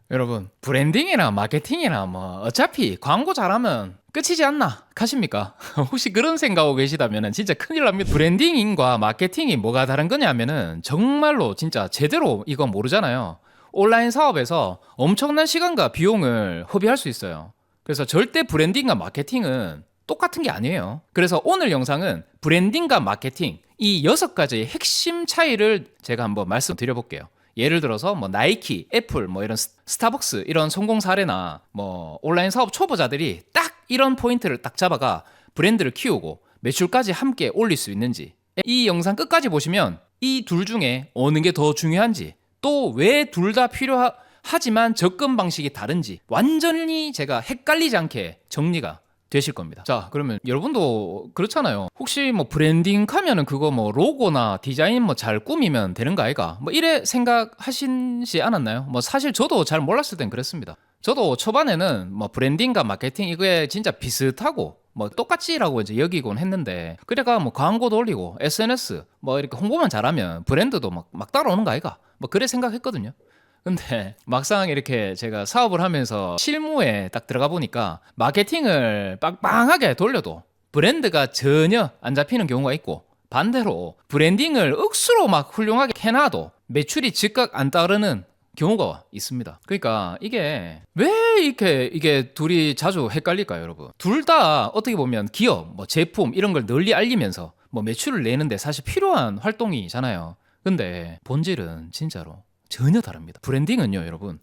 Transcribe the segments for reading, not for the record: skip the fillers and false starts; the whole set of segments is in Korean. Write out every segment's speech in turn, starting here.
여러분, 브랜딩이나 마케팅이나 뭐 어차피 광고 잘하면 끝이지 않나 가십니까? 혹시 그런 생각하고 계시다면 진짜 큰일 납니다. 브랜딩과 마케팅이 뭐가 다른 거냐면은 정말로 진짜 제대로 이거 모르잖아요. 온라인 사업에서 엄청난 시간과 비용을 허비할 수 있어요. 그래서 절대 브랜딩과 마케팅은 똑같은 게 아니에요. 그래서 오늘 영상은 브랜딩과 마케팅 이 6가지의 핵심 차이를 제가 한번 말씀드려볼게요. 예를 들어서 뭐 나이키, 애플, 뭐 이런 스타벅스 이런 성공 사례나 뭐 온라인 사업 초보자들이 딱 이런 포인트를 딱 잡아가 브랜드를 키우고 매출까지 함께 올릴 수 있는지, 이 영상 끝까지 보시면 이 둘 중에 어느 게 더 중요한지, 또 왜 둘 다 필요하지만 접근 방식이 다른지 완전히 제가 헷갈리지 않게 정리가 되실 겁니다. 자, 그러면 여러분도 그렇잖아요. 혹시 뭐 브랜딩 하면은 그거 뭐 로고나 디자인 뭐 잘 꾸미면 되는 거 아이가? 뭐 이래 생각하시지 않았나요? 뭐 사실 저도 잘 몰랐을 땐 그랬습니다. 저도 초반에는 뭐 브랜딩과 마케팅 이게 진짜 비슷하고 뭐 똑같지라고 이제 여기곤 했는데, 그래가 뭐 광고도 올리고 SNS 뭐 이렇게 홍보만 잘하면 브랜드도 막 따라오는 거 아이가? 뭐 그래 생각했거든요. 근데 막상 이렇게 제가 사업을 하면서 실무에 딱 들어가 보니까 마케팅을 빵빵하게 돌려도 브랜드가 전혀 안 잡히는 경우가 있고, 반대로 브랜딩을 억수로 막 훌륭하게 해놔도 매출이 즉각 안 따르는 경우가 있습니다. 그러니까 이게 왜 이게 둘이 자주 헷갈릴까요, 여러분? 둘 다 어떻게 보면 기업, 뭐 제품 이런 걸 널리 알리면서 뭐 매출을 내는데 사실 필요한 활동이잖아요. 근데 본질은 진짜로 전혀 다릅니다. 브랜딩은요, 여러분,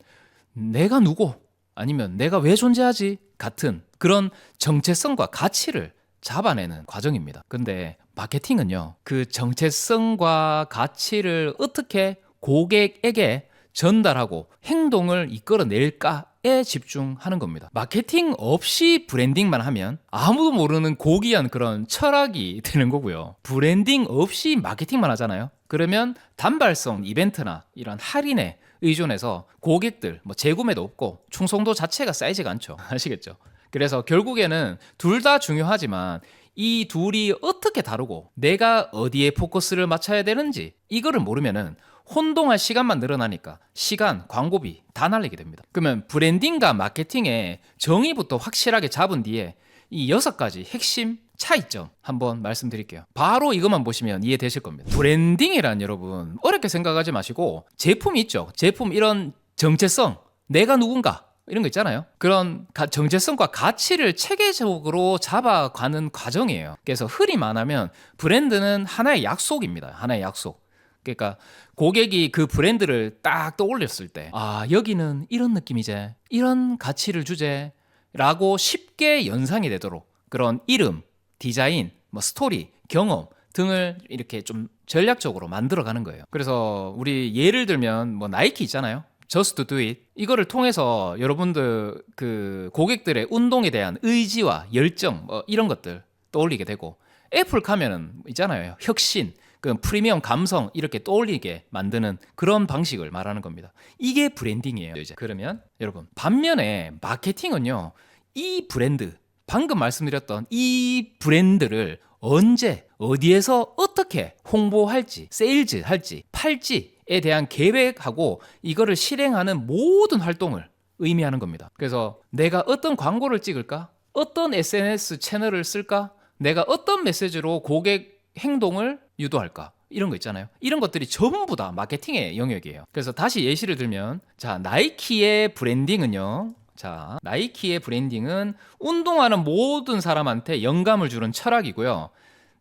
내가 누구 아니면 내가 왜 존재하지 같은 그런 정체성과 가치를 잡아내는 과정입니다. 근데 마케팅은요, 그 정체성과 가치를 어떻게 고객에게 전달하고 행동을 이끌어낼까에 집중하는 겁니다. 마케팅 없이 브랜딩만 하면 아무도 모르는 고귀한 그런 철학이 되는 거고요. 브랜딩 없이 마케팅만 하잖아요. 그러면 단발성 이벤트나 이런 할인에 의존해서 고객들 뭐 재구매도 없고 충성도 자체가 쌓이지가 않죠. 아시겠죠? 그래서 결국에는 둘 다 중요하지만 이 둘이 어떻게 다르고 내가 어디에 포커스를 맞춰야 되는지 이거를 모르면은 혼동할 시간만 늘어나니까 시간, 광고비 다 날리게 됩니다. 그러면 브랜딩과 마케팅의 정의부터 확실하게 잡은 뒤에 이 6가지 핵심 차이점 한번 말씀드릴게요. 바로 이것만 보시면 이해되실 겁니다. 브랜딩이란, 여러분, 어렵게 생각하지 마시고 제품이 있죠. 제품 이런 정체성, 내가 누군가 이런 거 있잖아요. 그런 정체성과 가치를 체계적으로 잡아가는 과정이에요. 그래서 흔히 말하면 브랜드는 하나의 약속입니다. 하나의 약속. 그러니까 고객이 그 브랜드를 딱 떠올렸을 때, 아, 여기는 이런 느낌이제, 이런 가치를 주제 라고 쉽게 연상이 되도록 그런 이름, 디자인, 뭐 스토리, 경험 등을 이렇게 좀 전략적으로 만들어가는 거예요. 그래서 우리 예를 들면 뭐 나이키 있잖아요. Just do it. 이거를 통해서 여러분들 그 고객들의 운동에 대한 의지와 열정 뭐 이런 것들 떠올리게 되고, 애플 가면은 있잖아요. 혁신, 그 프리미엄 감성 이렇게 떠올리게 만드는 그런 방식을 말하는 겁니다. 이게 브랜딩이에요, 이제. 그러면 여러분, 반면에 마케팅은요, 이 브랜드, 방금 말씀드렸던 이 브랜드를 언제 어디에서 어떻게 홍보할지, 세일즈 할지, 팔지에 대한 계획하고 이거를 실행하는 모든 활동을 의미하는 겁니다. 그래서 내가 어떤 광고를 찍을까? 어떤 SNS 채널을 쓸까? 내가 어떤 메시지로 고객 행동을 유도할까? 이런 거 있잖아요. 이런 것들이 전부 다 마케팅의 영역이에요. 그래서 다시 예시를 들면, 자, 나이키의 브랜딩은요. 자, 나이키의 브랜딩은 운동하는 모든 사람한테 영감을 주는 철학이고요.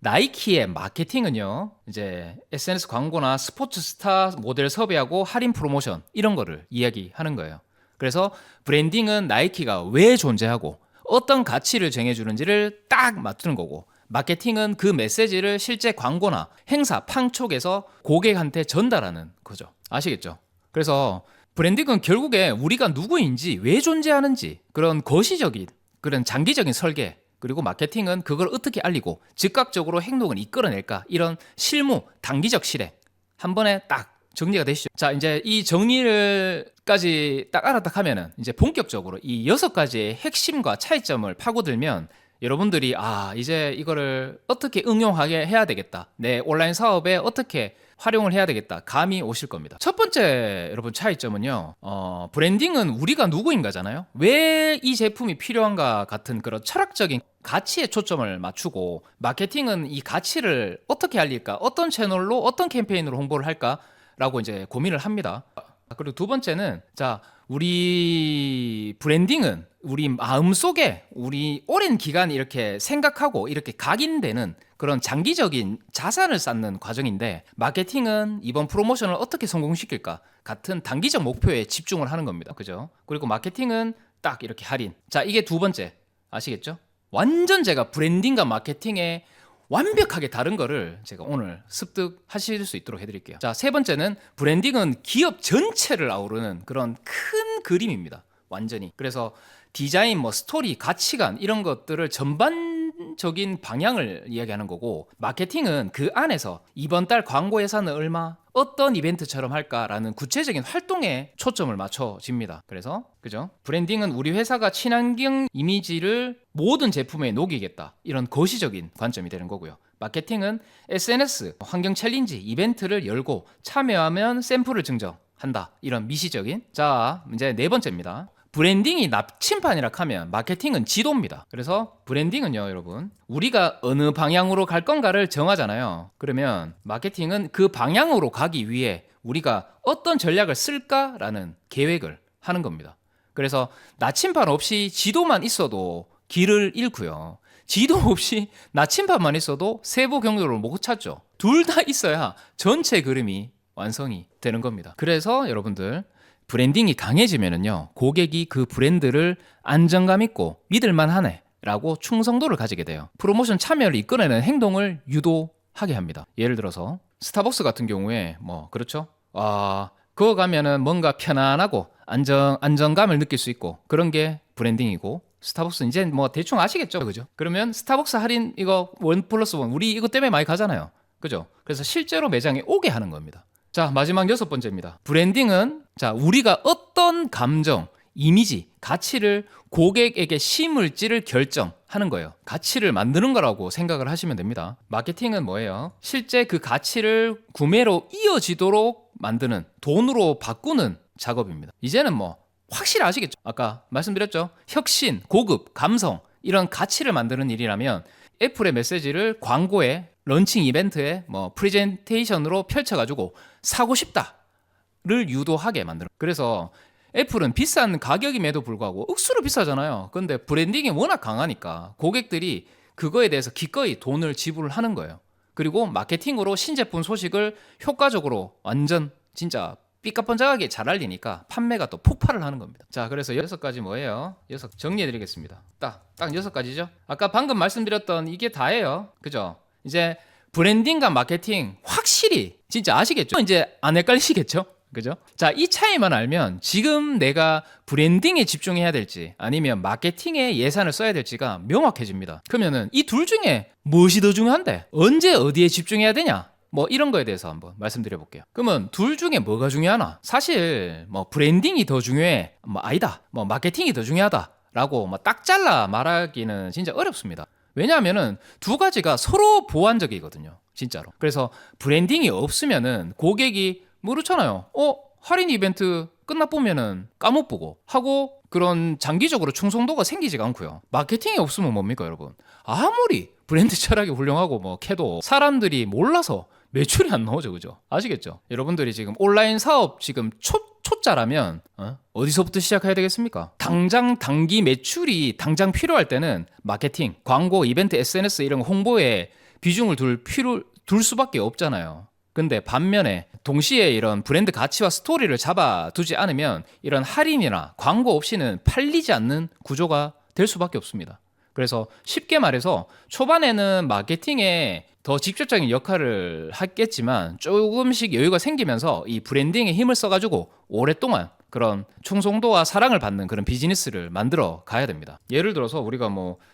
나이키의 마케팅은요, 이제 SNS 광고나 스포츠 스타 모델 섭외하고 할인 프로모션 이런 거를 이야기하는 거예요. 그래서 브랜딩은 나이키가 왜 존재하고 어떤 가치를 정해주는지를 딱 맞추는 거고, 마케팅은 그 메시지를 실제 광고나 행사, 팡촉에서 고객한테 전달하는 거죠. 아시겠죠? 그래서 브랜딩은 결국에 우리가 누구인지, 왜 존재하는지 그런 거시적인, 그런 장기적인 설계, 그리고 마케팅은 그걸 어떻게 알리고 즉각적으로 행동을 이끌어낼까, 이런 실무, 단기적 실행 한 번에 딱 정리가 되시죠. 자, 이제 이 정리를까지 딱 알았다 하면은 이제 본격적으로 이 6가지의 핵심과 차이점을 파고들면 여러분들이 이제 이거를 어떻게 응용하게 해야 되겠다, 내 온라인 사업에 어떻게 활용을 해야 되겠다, 감이 오실 겁니다. 첫 번째 여러분 차이점은요, 브랜딩은 우리가 누구인가잖아요. 왜 이 제품이 필요한가 같은 그런 철학적인 가치에 초점을 맞추고, 마케팅은 이 가치를 어떻게 알릴까, 어떤 채널로 어떤 캠페인으로 홍보를 할까라고 이제 고민을 합니다. 그리고 두 번째는, 자, 우리 브랜딩은 우리 마음속에 우리 오랜 기간 이렇게 생각하고 이렇게 각인되는 그런 장기적인 자산을 쌓는 과정인데, 마케팅은 이번 프로모션을 어떻게 성공시킬까 같은 단기적 목표에 집중을 하는 겁니다. 그죠? 그리고 마케팅은 딱 이렇게 할인. 자, 이게 두 번째. 아시겠죠? 완전 제가 브랜딩과 마케팅에 완벽하게 다른 거를 제가 오늘 습득하실 수 있도록 해드릴게요. 자, 세 번째는, 브랜딩은 기업 전체를 아우르는 그런 큰 그림입니다. 완전히. 그래서 디자인, 스토리, 가치관 이런 것들을 전반적인 방향을 이야기하는 거고, 마케팅은 그 안에서 이번 달 광고 예산은 얼마, 어떤 이벤트처럼 할까라는 구체적인 활동에 초점을 맞춰집니다. 그래서 그죠? 브랜딩은 우리 회사가 친환경 이미지를 모든 제품에 녹이겠다, 이런 거시적인 관점이 되는 거고요. 마케팅은 SNS, 환경 챌린지, 이벤트를 열고 참여하면 샘플을 증정한다, 이런 미시적인. 자, 이제 네 번째입니다. 브랜딩이 나침판이라 하면 마케팅은 지도입니다. 그래서 브랜딩은요, 여러분, 우리가 어느 방향으로 갈 건가를 정하잖아요. 그러면 마케팅은 그 방향으로 가기 위해 우리가 어떤 전략을 쓸까라는 계획을 하는 겁니다. 그래서 나침판 없이 지도만 있어도 길을 잃고요, 지도 없이 나침판만 있어도 세부 경로를 못 찾죠. 둘 다 있어야 전체 그림이 완성이 되는 겁니다. 그래서 여러분들, 브랜딩이 강해지면은요, 고객이 그 브랜드를 안정감 있고 믿을만하네 라고 충성도를 가지게 돼요. 프로모션 참여를 이끌어내는 행동을 유도하게 합니다. 예를 들어서 스타벅스 같은 경우에 그렇죠? 그거 가면은 뭔가 편안하고 안정감을 느낄 수 있고, 그런 게 브랜딩이고, 스타벅스 이제 대충 아시겠죠? 그죠? 그러면 스타벅스 할인 이거 1+1 우리 이거 때문에 많이 가잖아요. 그죠? 그래서 실제로 매장에 오게 하는 겁니다. 자, 마지막 여섯 번째입니다. 브랜딩은, 자, 우리가 어떤 감정, 이미지, 가치를 고객에게 심을지를 결정하는 거예요. 가치를 만드는 거라고 생각을 하시면 됩니다. 마케팅은 뭐예요? 실제 그 가치를 구매로 이어지도록 만드는, 돈으로 바꾸는 작업입니다. 이제는 확실히 아시겠죠? 아까 말씀드렸죠? 혁신, 고급, 감성, 이런 가치를 만드는 일이라면 애플의 메시지를 광고에, 런칭 이벤트에, 프레젠테이션으로 펼쳐가지고 사고 싶다를 유도하게 만드는. 그래서 애플은 비싼 가격임에도 불구하고 억수로 비싸잖아요. 근데 브랜딩이 워낙 강하니까 고객들이 그거에 대해서 기꺼이 돈을 지불을 하는 거예요. 그리고 마케팅으로 신제품 소식을 효과적으로 완전 진짜 삐까뻔쩍하게 잘 알리니까 판매가 또 폭발을 하는 겁니다. 자, 그래서 6가지 뭐예요? 6 정리해드리겠습니다. 딱 6가지죠? 아까 방금 말씀드렸던 이게 다예요. 그죠? 이제 브랜딩과 마케팅 확실히 진짜 아시겠죠? 이제 안 헷갈리시겠죠? 그죠? 자, 이 차이만 알면 지금 내가 브랜딩에 집중해야 될지 아니면 마케팅에 예산을 써야 될지가 명확해집니다. 그러면은 이 둘 중에 무엇이 더 중요한데? 언제 어디에 집중해야 되냐? 이런 거에 대해서 한번 말씀드려 볼게요. 그러면 둘 중에 뭐가 중요하나? 사실 브랜딩이 더 중요해, 아니다, 마케팅이 더 중요하다라고 딱 잘라 말하기는 진짜 어렵습니다. 왜냐하면은 두 가지가 서로 보완적이거든요, 진짜로. 그래서 브랜딩이 없으면은 고객이 그렇잖아요. 할인 이벤트 끝나 보면은 까먹보고 하고, 그런 장기적으로 충성도가 생기지가 않고요. 마케팅이 없으면 뭡니까, 여러분? 아무리 브랜드 철학이 훌륭하고 캐도 사람들이 몰라서 매출이 안 나오죠, 그죠? 아시겠죠? 여러분들이 지금 온라인 사업 지금 초짜라면 어디서부터 시작해야 되겠습니까? 당장 단기 매출이 당장 필요할 때는 마케팅, 광고, 이벤트, SNS 이런 홍보에 비중을 둘 수밖에 없잖아요. 근데 반면에 동시에 이런 브랜드 가치와 스토리를 잡아두지 않으면 이런 할인이나 광고 없이는 팔리지 않는 구조가 될 수밖에 없습니다. 그래서 쉽게 말해서 초반에는 마케팅에 더 직접적인 역할을 하겠지만 조금씩 여유가 생기면서 이 브랜딩에 힘을 써가지고 오랫동안 그런 충성도와 사랑을 받는 그런 비즈니스를 만들어 가야 됩니다. 예를 들어서 우리가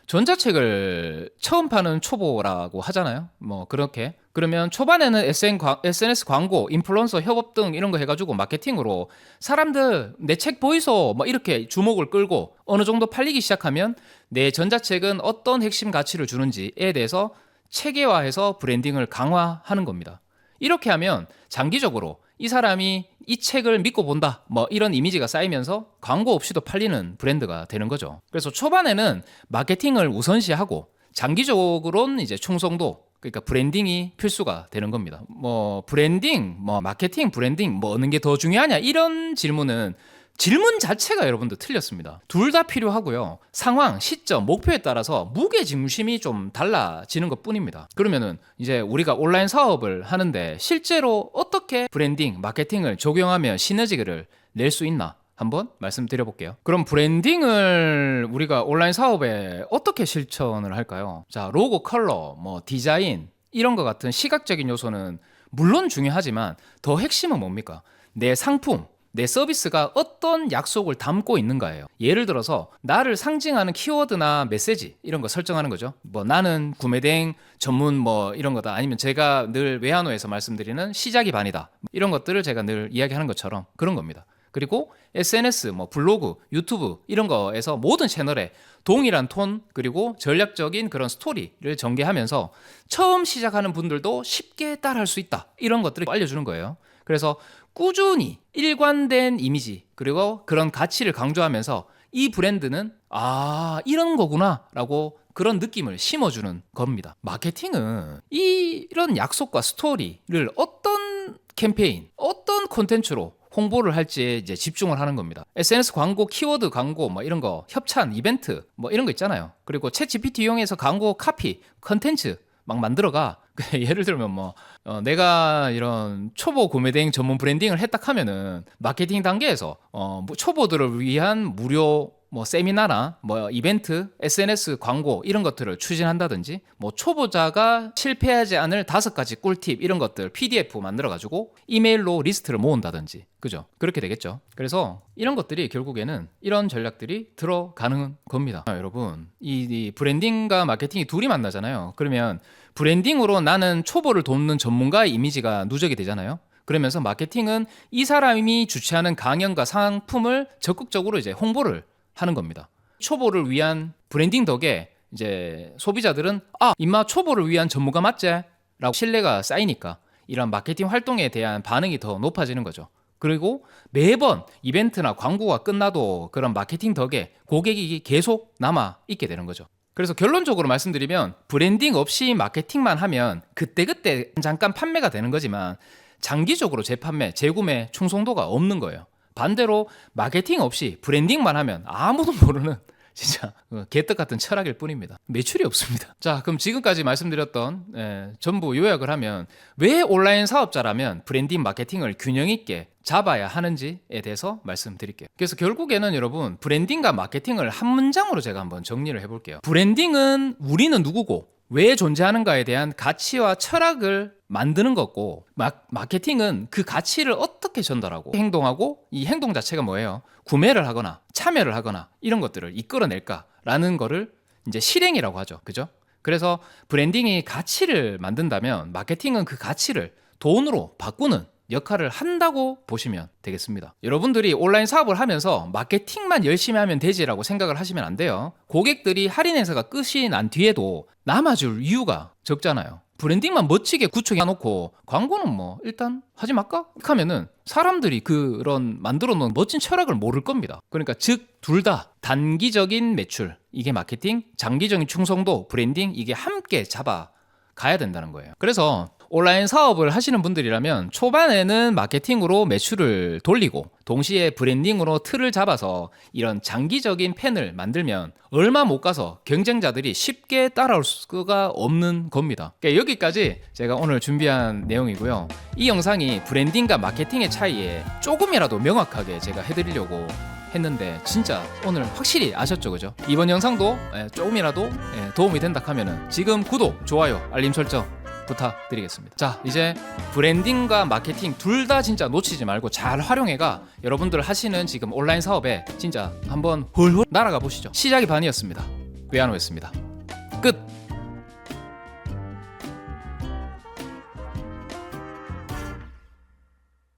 전자책을 처음 파는 초보라고 하잖아요. 그렇게. 그러면 초반에는 SNS 광고, 인플루언서 협업 등 이런 거 해가지고 마케팅으로 사람들 내 책 보이소 뭐 이렇게 주목을 끌고 어느 정도 팔리기 시작하면 내 전자책은 어떤 핵심 가치를 주는지에 대해서 체계화해서 브랜딩을 강화하는 겁니다. 이렇게 하면 장기적으로 이 사람이 이 책을 믿고 본다 뭐 이런 이미지가 쌓이면서 광고 없이도 팔리는 브랜드가 되는 거죠. 그래서 초반에는 마케팅을 우선시하고 장기적으로는 이제 충성도, 그러니까 브랜딩이 필수가 되는 겁니다. 뭐 브랜딩, 뭐 마케팅, 브랜딩 뭐 어느 게 더 중요하냐 이런 질문은 질문 자체가 여러분들 틀렸습니다. 둘 다 필요하고요. 상황, 시점, 목표에 따라서 무게중심이 좀 달라지는 것 뿐입니다. 그러면은 이제 우리가 온라인 사업을 하는데 실제로 어떻게 브랜딩, 마케팅을 적용하면 시너지를 낼 수 있나? 한번 말씀드려 볼게요. 그럼 브랜딩을 우리가 온라인 사업에 어떻게 실천을 할까요? 자, 로고, 컬러, 뭐 디자인 이런 것 같은 시각적인 요소는 물론 중요하지만 더 핵심은 뭡니까? 내 상품, 내 서비스가 어떤 약속을 담고 있는가예요. 예를 들어서 나를 상징하는 키워드나 메시지 이런 거 설정하는 거죠. 뭐 나는 구매대행 전문 뭐 이런 거다, 아니면 제가 늘 외환호에서 말씀드리는 시작이 반이다, 이런 것들을 제가 늘 이야기하는 것처럼 그런 겁니다. 그리고 SNS, 뭐 블로그, 유튜브 이런 거에서 모든 채널에 동일한 톤 그리고 전략적인 그런 스토리를 전개하면서 처음 시작하는 분들도 쉽게 따라할 수 있다, 이런 것들을 알려주는 거예요. 그래서 꾸준히 일관된 이미지 그리고 그런 가치를 강조하면서 이 브랜드는 이런 거구나 라고 그런 느낌을 심어주는 겁니다. 마케팅은 이런 약속과 스토리를 어떤 캠페인, 어떤 콘텐츠로 홍보를 할지에 이제 집중을 하는 겁니다. SNS 광고, 키워드 광고 뭐 이런 거, 협찬, 이벤트 뭐 이런 거 있잖아요. 그리고 챗 GPT 이용해서 광고 카피, 컨텐츠 막 만들어가. 예를 들면 뭐 내가 이런 초보 구매 대행 전문 브랜딩을 했다 하면은 마케팅 단계에서 뭐 초보들을 위한 무료 뭐 세미나나 뭐 이벤트, SNS 광고 이런 것들을 추진한다든지, 뭐 초보자가 실패하지 않을 5가지 꿀팁 이런 것들 PDF 만들어 가지고 이메일로 리스트를 모은다든지, 그죠? 그렇게 되겠죠. 그래서 이런 것들이 결국에는 이런 전략들이 들어가는 겁니다. 여러분, 이 브랜딩과 마케팅이 둘이 만나잖아요. 그러면 브랜딩으로 나는 초보를 돕는 전문가의 이미지가 누적이 되잖아요. 그러면서 마케팅은 이 사람이 주최하는 강연과 상품을 적극적으로 이제 홍보를 하는 겁니다. 초보를 위한 브랜딩 덕에 이제 소비자들은 임마 초보를 위한 전문가 맞지? 라고 신뢰가 쌓이니까 이런 마케팅 활동에 대한 반응이 더 높아지는 거죠. 그리고 매번 이벤트나 광고가 끝나도 그런 마케팅 덕에 고객이 계속 남아 있게 되는 거죠. 그래서 결론적으로 말씀드리면 브랜딩 없이 마케팅만 하면 그때그때 잠깐 판매가 되는 거지만 장기적으로 재판매, 재구매 충성도가 없는 거예요. 반대로 마케팅 없이 브랜딩만 하면 아무도 모르는 진짜 개떡 같은 철학일 뿐입니다. 매출이 없습니다. 자, 그럼 지금까지 말씀드렸던 전부 요약을 하면 왜 온라인 사업자라면 브랜딩 마케팅을 균형 있게 잡아야 하는지에 대해서 말씀드릴게요. 그래서 결국에는 여러분, 브랜딩과 마케팅을 한 문장으로 제가 한번 정리를 해볼게요. 브랜딩은 우리는 누구고 왜 존재하는가에 대한 가치와 철학을 만드는 거고, 마케팅은 그 가치를 어떻게 전달하고 행동하고, 이 행동 자체가 뭐예요? 구매를 하거나 참여를 하거나 이런 것들을 이끌어낼까라는 거를 이제 실행이라고 하죠. 그죠? 그래서 브랜딩이 가치를 만든다면 마케팅은 그 가치를 돈으로 바꾸는 역할을 한다고 보시면 되겠습니다. 여러분들이 온라인 사업을 하면서 마케팅만 열심히 하면 되지라고 생각을 하시면 안 돼요. 고객들이 할인 행사가 끝이 난 뒤에도 남아줄 이유가 적잖아요. 브랜딩만 멋지게 구축해 놓고 광고는 뭐 일단 하지 말까? 하면은 사람들이 그런 만들어 놓은 멋진 철학을 모를 겁니다. 그러니까 즉 둘 다 단기적인 매출, 이게 마케팅, 장기적인 충성도, 브랜딩, 이게 함께 잡아 가야 된다는 거예요. 그래서 온라인 사업을 하시는 분들이라면 초반에는 마케팅으로 매출을 돌리고 동시에 브랜딩으로 틀을 잡아서 이런 장기적인 팬을 만들면 얼마 못 가서 경쟁자들이 쉽게 따라올 수가 없는 겁니다. 그러니까 여기까지 제가 오늘 준비한 내용이고요. 이 영상이 브랜딩과 마케팅의 차이에 조금이라도 명확하게 제가 해드리려고 했는데 진짜 오늘 확실히 아셨죠, 그죠? 이번 영상도 조금이라도 도움이 된다 하면은 지금 구독, 좋아요, 알림 설정 부탁드리겠습니다. 자, 이제 브랜딩과 마케팅 둘 다 진짜 놓치지 말고 잘 활용해가 여러분들 하시는 지금 온라인 사업에 진짜 한번 훌훌 날아가 보시죠. 시작이 반이었습니다. 외환호였습니다.